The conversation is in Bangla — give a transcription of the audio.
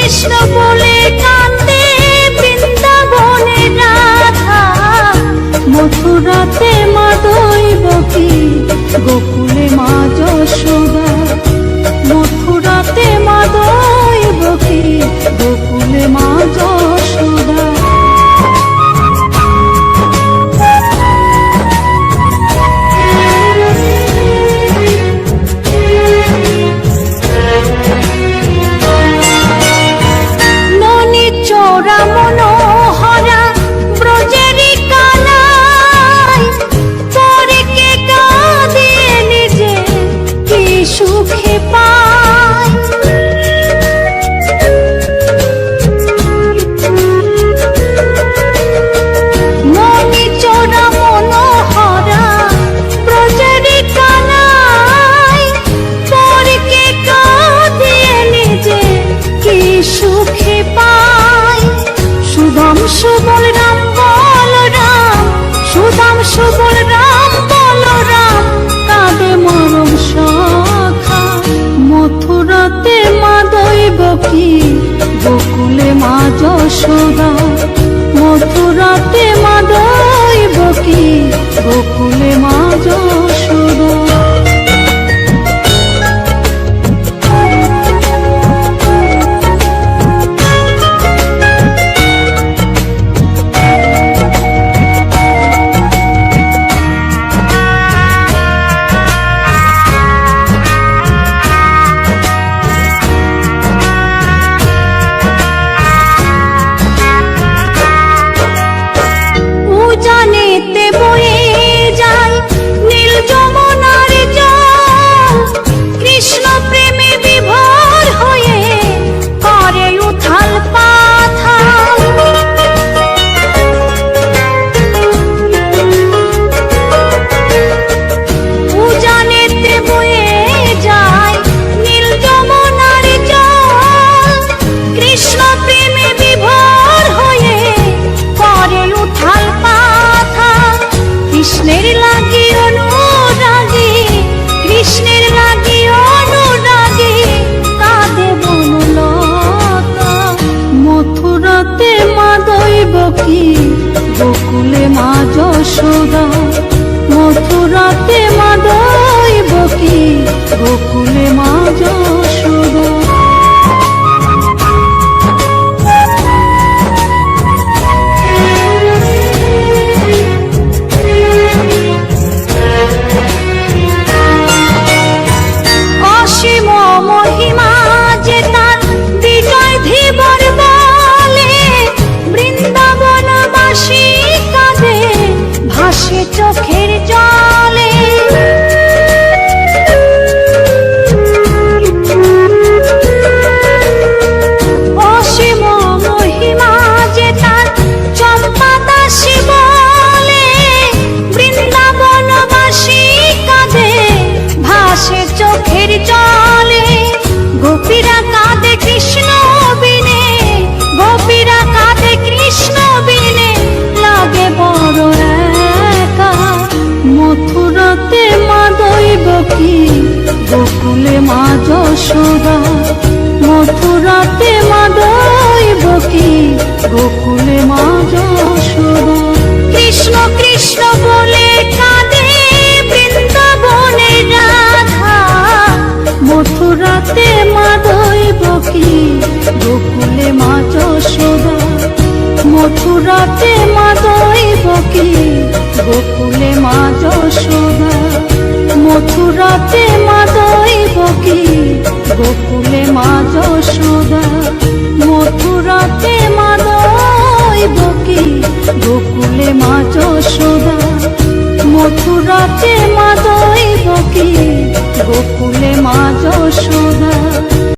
কৃষ্ণ বলে কান্দে বৃন্দাবনে রাধা, মথুরাতে মা দৈবকী, গোকুলে মা যশোদা। মথুরাতে মা দৈবকী, গোকুলে মা যশোদা। মনোহরা ব্রজেরি কানাই, পরকে কাঁদিয়ে নিজে কি সুখে পায়। মনি চোরা মনোহরা ব্রজেরি কানাই, পরকে কাঁদিয়ে নিজে কি সুখে পায়। সুদাম সুবল রাম বলরাম, সুদাম সুবল রাম বলরাম, কাঁদে মরম সখা। মথুরাতে মা দৈবকী, গোকুলে মা যশোদা। মথুরাতে মা দৈবকী, গোকুলে মা যশোদা। জানেতে বয়ে যায় নীল যমুনার জল, কৃষ্ণ প্রেমে বিভোর হয়ে করে উথাল পাথাল। জানেতে বয়ে যায় নীল যমুনার জল, কৃষ্ণ প্রেমে বিভোর হয়ে করে উথাল পাথাল। কৃষ্ণের লাগি অনুরাগী, কৃষ্ণের লাগি অনুরাগী, কাঁদে বনলতা। মথুরাতে মা দৈবকী, গোকুলে মা যশোদা। মথুরাতে মা দৈবকী, গোকুলে মা যশোদা। মহিমা যে তার বিজয় ধীবর বলে, বৃন্দাবনবাসী কাঁদে ভাসে চোখের জলে। অসীম মহিমা যে তার চম্পা দাসী বলে, বৃন্দাবনবাসী কাঁদে ভাসে চোখের জলে। গোপীরা কাঁদে কৃষ্ণ বিনে, গোপীরা কাঁদে কৃষ্ণ বিনে, লাগে বড় একা। মথুরাতে মা দৈবকী, গোকুলে মা যশোদা। মথুরাতে মা দৈবকী, গোকুলে মা যশোদা। কৃষ্ণ কৃষ্ণ বলে কাঁদে বৃন্দাবনে রাধা, মথুরাতে মা দৈবকী, গোকুলে মা যশোদা। মথুরাতে মা দৈবকী, গোকুলে মা যশোদা। মথুরাতে মা দৈবকী, গোকুলে মা যশোদা। মথুরাতে মা দৈবকী, গোকুলে মা যশোদা। মথুরাতে মা দৈবকী, গোকুলে মা যশোদা।